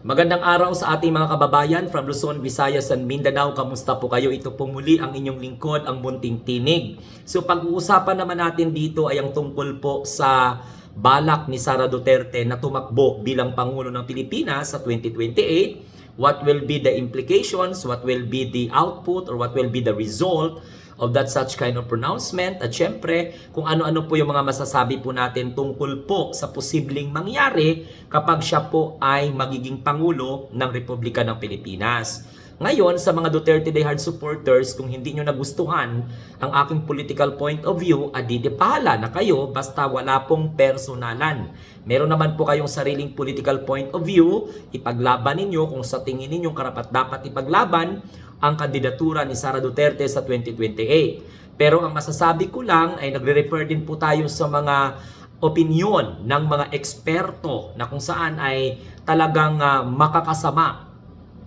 Magandang araw sa ating mga kababayan from Luzon, Visayas, and Mindanao. Kamusta po kayo? Ito po muli ang inyong lingkod, ang Munting Tinig. So pag-uusapan naman natin dito ay ang tungkol po sa balak ni Sara Duterte na tumakbo bilang Pangulo ng Pilipinas sa 2028. What will be the implications? What will be the output or what will be the result of that such kind of pronouncement? At syempre, kung ano-ano po yung mga masasabi po natin tungkol po sa posibleng mangyari kapag siya po ay magiging Pangulo ng Republika ng Pilipinas. Ngayon, sa mga Duterte diehard supporters, kung hindi nyo nagustuhan ang aking political point of view, adi de pahala na kayo basta wala pong personalan. Meron naman po kayong sariling political point of view, ipaglaban ninyo kung sa tingin ninyong karapat-dapat ipaglaban ang kandidatura ni Sara Duterte sa 2028. Pero ang masasabi ko lang ay nagre-refer din po tayo sa mga opinyon ng mga eksperto na kung saan ay talagang makakasama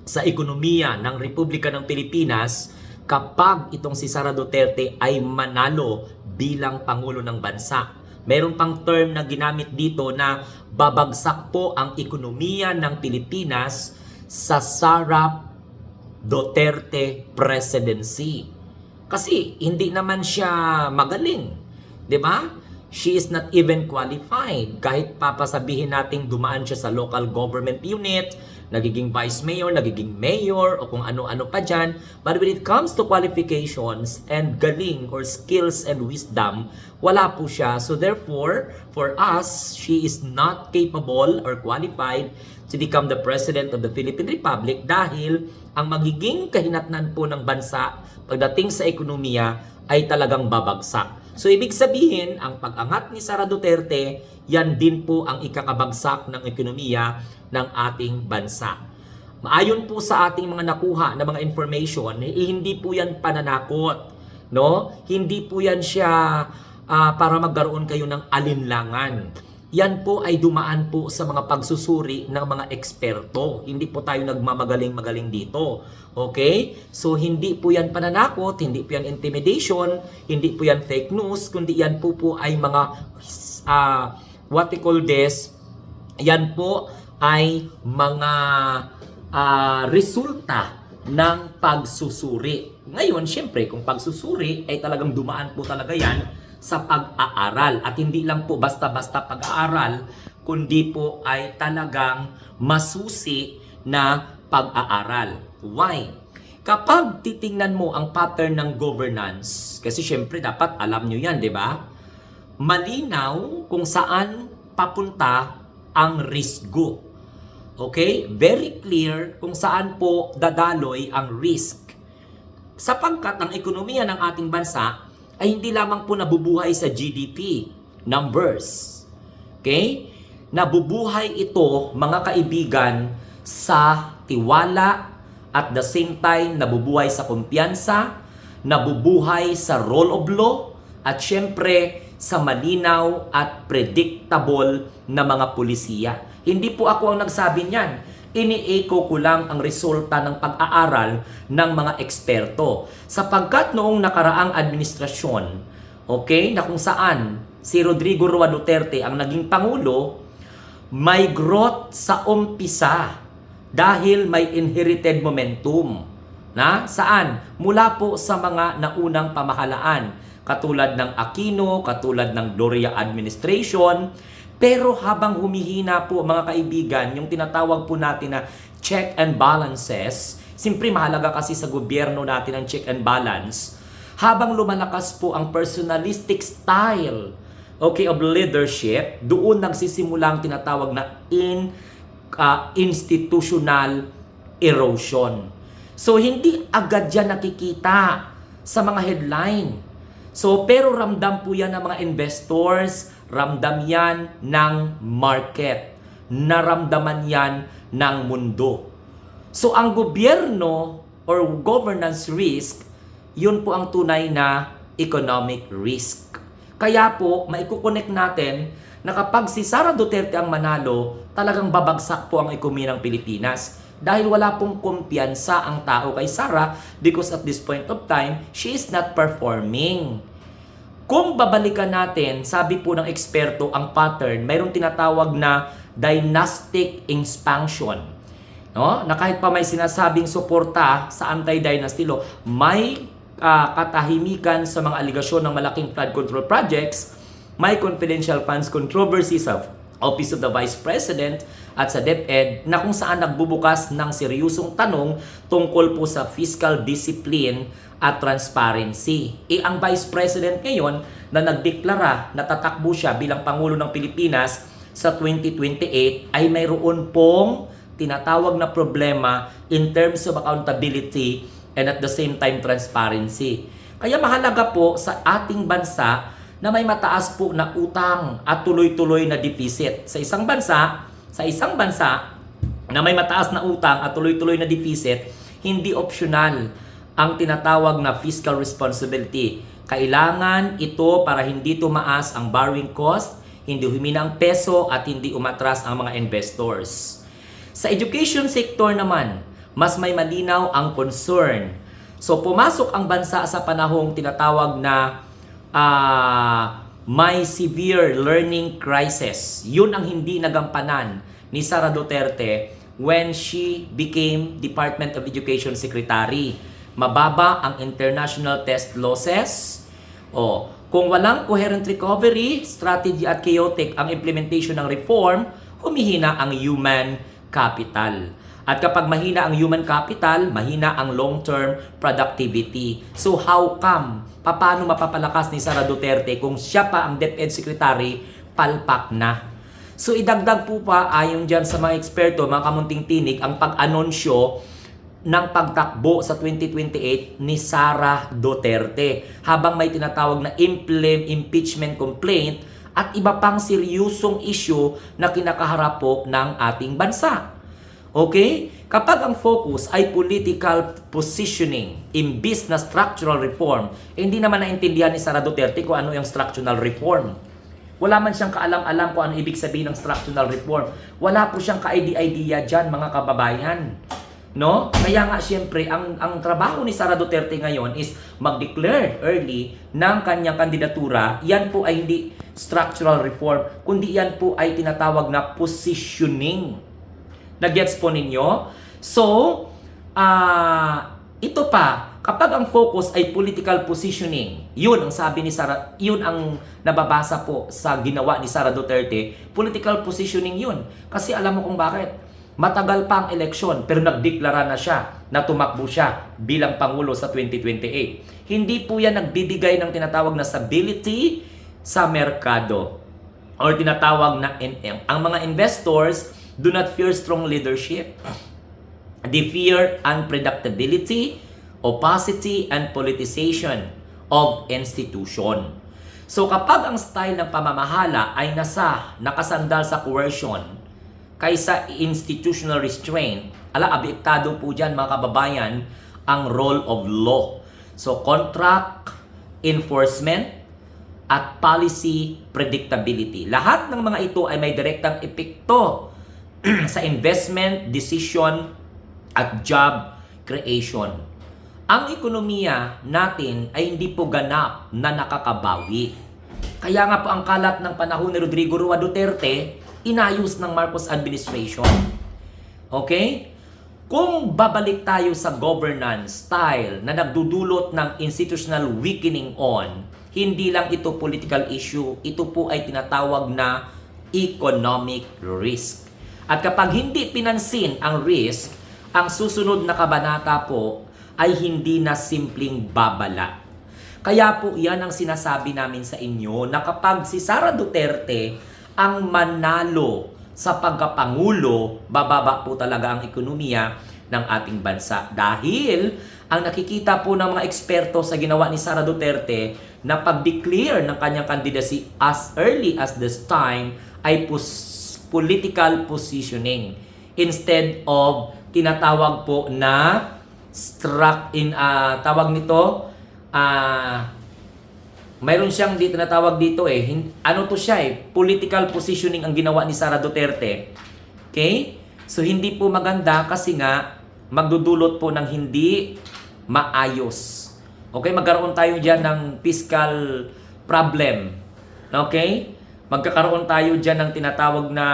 sa ekonomiya ng Republika ng Pilipinas kapag itong si Sara Duterte ay manalo bilang Pangulo ng bansa. Meron pang term na ginamit dito na babagsak po ang ekonomiya ng Pilipinas sa Sara Duterte presidency. Kasi hindi naman siya magaling, 'di ba? She is not even qualified. Kahit papasabihin nating dumaan siya sa local government unit, nagiging vice mayor, nagiging mayor, o kung ano-ano pa dyan. But when it comes to qualifications and galing or skills and wisdom, wala po siya. So therefore, for us, she is not capable or qualified to become the President of the Philippine Republic dahil ang magiging kahinatnan po ng bansa pagdating sa ekonomiya ay talagang babagsak. So ibig sabihin, ang pag-angat ni Sara Duterte, yan din po ang ikakabagsak ng ekonomiya ng ating bansa. Maayon po sa ating mga nakuha na mga information, hindi po yan pananakot, no? Hindi po yan siya para magkaroon kayo ng alinlangan. Yan po ay dumaan po sa mga pagsusuri ng mga eksperto. Hindi po tayo nagmamagaling-magaling dito. Okay? So, hindi po yan pananakot, hindi po yan intimidation, hindi po yan fake news, kundi yan po ay mga, what we call this, yan po ay mga resulta ng pagsusuri. Ngayon, syempre, kung pagsusuri ay talagang dumaan po talaga yan sa pag-aaral. At hindi lang po basta-basta pag-aaral, kundi po ay talagang masusi na pag-aaral. Why? Kapag titingnan mo ang pattern ng governance, kasi syempre dapat alam nyo yan, di ba? Malinaw kung saan papunta ang risgo. Okay? Very clear kung saan po dadaloy ang risk. Sapagkat ang ekonomiya ng ating bansa ay hindi lamang po nabubuhay sa GDP numbers. Okay? Nabubuhay ito, mga kaibigan, sa tiwala, at the same time nabubuhay sa kumpiyansa, nabubuhay sa rule of law, at syempre sa malinaw at predictable na mga pulisiya. Hindi po ako ang nagsabi niyan. Ini-echo ko lang ang resulta ng pag-aaral ng mga eksperto. Sapagkat noong nakaraang administrasyon, okay, na kung saan si Rodrigo Roa Duterte ang naging Pangulo, may growth sa umpisa dahil may inherited momentum. Na? Saan? Mula po sa mga naunang pamahalaan, katulad ng Aquino, katulad ng Gloria administration. Pero habang humihina po mga kaibigan, yung tinatawag po natin na check and balances, siyempre mahalaga kasi sa gobyerno natin ang check and balance, habang lumalakas po ang personalistic style, okay, of leadership, doon nagsisimula ang tinatawag na institutional erosion. So hindi agad yan nakikita sa mga headline. So pero ramdam po yan ng mga investors, ramdam yan ng market, naramdaman yan ng mundo. So ang gobyerno or governance risk, yun po ang tunay na economic risk. Kaya po, maikukonek natin na kapag si Sara Duterte ang manalo, talagang babagsak po ang ekonomiya ng Pilipinas. Dahil wala pong kumpiyansa ang tao kay Sara because at this point of time, she is not performing. Kung babalikan natin, sabi po ng eksperto ang pattern, mayroong tinatawag na dynastic expansion. No? Na kahit pa may sinasabing suporta sa anti-dynasty law, may katahimikan sa mga aligasyon ng malaking flood control projects, may confidential funds controversy sa Office of the Vice President at sa DepEd na kung saan nagbubukas ng seryosong tanong tungkol po sa fiscal discipline at transparency. Ang Vice President ngayon na nagdeklara na tatakbo siya bilang Pangulo ng Pilipinas sa 2028 ay mayroon pong tinatawag na problema in terms of accountability and at the same time transparency. Kaya mahalaga po sa ating bansa na may mataas po na utang at tuloy-tuloy na deficit. Sa isang bansa na may mataas na utang at tuloy-tuloy na deficit, hindi optional ang tinatawag na fiscal responsibility. Kailangan ito para hindi tumaas ang borrowing cost, hindi humina ang peso at hindi umatras ang mga investors. Sa education sector naman, mas may malinaw ang concern. So pumasok ang bansa sa panahong tinatawag na may severe learning crisis. Yun ang hindi nagampanan ni Sara Duterte when she became Department of Education Secretary. Mababa ang international test losses. Kung walang coherent recovery strategy at chaotic ang implementation ng reform, humihina ang human capital. At kapag mahina ang human capital, mahina ang long-term productivity. So how come? Paano mapapalakas ni Sara Duterte kung siya pa ang DepEd Secretary, palpak na? So idagdag po pa ayon dyan sa mga eksperto, mga kamunting tinig, ang pag-anunsyo ng pagtakbo sa 2028 ni Sara Duterte habang may tinatawag na impeachment complaint at iba pang seryosong issue na kinakaharap po ng ating bansa. Okay? Kapag ang focus ay political positioning imbis na structural reform, hindi naman naintindihan ni Sara Duterte kung ano yung structural reform. Wala man siyang kaalam-alam kung ano ibig sabihin ng structural reform. Wala po siyang ka-idea dyan, mga kababayan. No? Kaya nga siyempre, ang trabaho ni Sara Duterte ngayon is mag-declare early ng kanyang kandidatura. Yan po ay hindi structural reform, kundi yan po ay tinatawag na positioning. Nag-gets po ninyo? So, ito pa, kapag ang focus ay political positioning, yun ang sabi ni Sara, yun ang nababasa po sa ginawa ni Sara Duterte, political positioning yun. Kasi alam mo kung bakit? Matagal pa ang eleksyon pero nagdeklara na siya na tumakbo siya bilang Pangulo sa 2028. Hindi po yan nagbibigay ng tinatawag na stability sa merkado or tinatawag na NM. Ang mga investors do not fear strong leadership. They fear unpredictability, opacity, and politicization of institution. So kapag ang style ng pamamahala ay nakasandal sa coercion kaysa institutional restraint, abektado po dyan mga kababayan ang role of law. So contract enforcement at policy predictability. Lahat ng mga ito ay may direktang epekto sa investment, decision, at job creation. Ang ekonomiya natin ay hindi po ganap na nakakabawi. Kaya nga po ang kalat ng panahon ni Rodrigo Roa Duterte, inayos ng Marcos administration. Okay? Kung babalik tayo sa governance style na nagdudulot ng institutional weakening hindi lang ito political issue, ito po ay tinatawag na economic risk. At kapag hindi pinansin ang risk, ang susunod na kabanata po ay hindi na simpleng babala. Kaya po yan ang sinasabi namin sa inyo na kapag si Sara Duterte ang manalo sa pagkapangulo, bababa po talaga ang ekonomiya ng ating bansa. Dahil ang nakikita po ng mga eksperto sa ginawa ni Sara Duterte na pag-declare ng kanyang candidacy as early as this time ay political positioning instead of tinatawag po na tawag nito mayroon siyang tinatawag dito ano to siya political positioning ang ginawa ni Sara Duterte. Okay? So hindi po maganda kasi nga magdudulot po ng hindi maayos. Okay? Magkaroon tayo diyan ng fiscal problem. Okay? Magkakaroon tayo diyan ng tinatawag na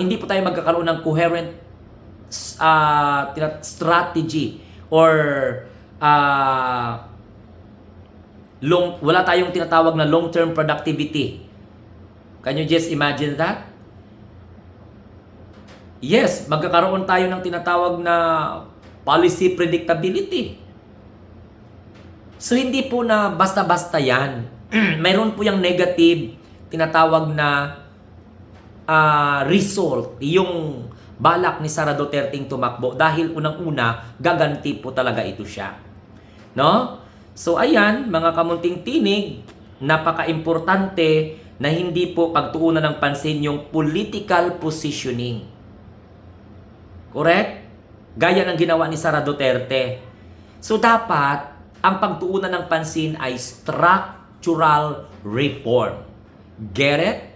hindi po tayo magkakaroon ng coherent strategy or wala tayong tinatawag na long-term productivity. Can you just imagine that? Yes, magkakaroon tayo ng tinatawag na policy predictability. So hindi po na basta-basta yan. Mayroon po yung negative, tinatawag na result, yung balak ni Sara Duterte tumakbo dahil unang-una, gaganti po talaga ito siya. No? So ayan, mga kamunting tinig, napaka-importante na hindi po pagtuunan ng pansin yung political positioning. Correct? Gaya ng ginawa ni Sara Duterte. So dapat, ang pagtuunan ng pansin ay structural reform. Get it?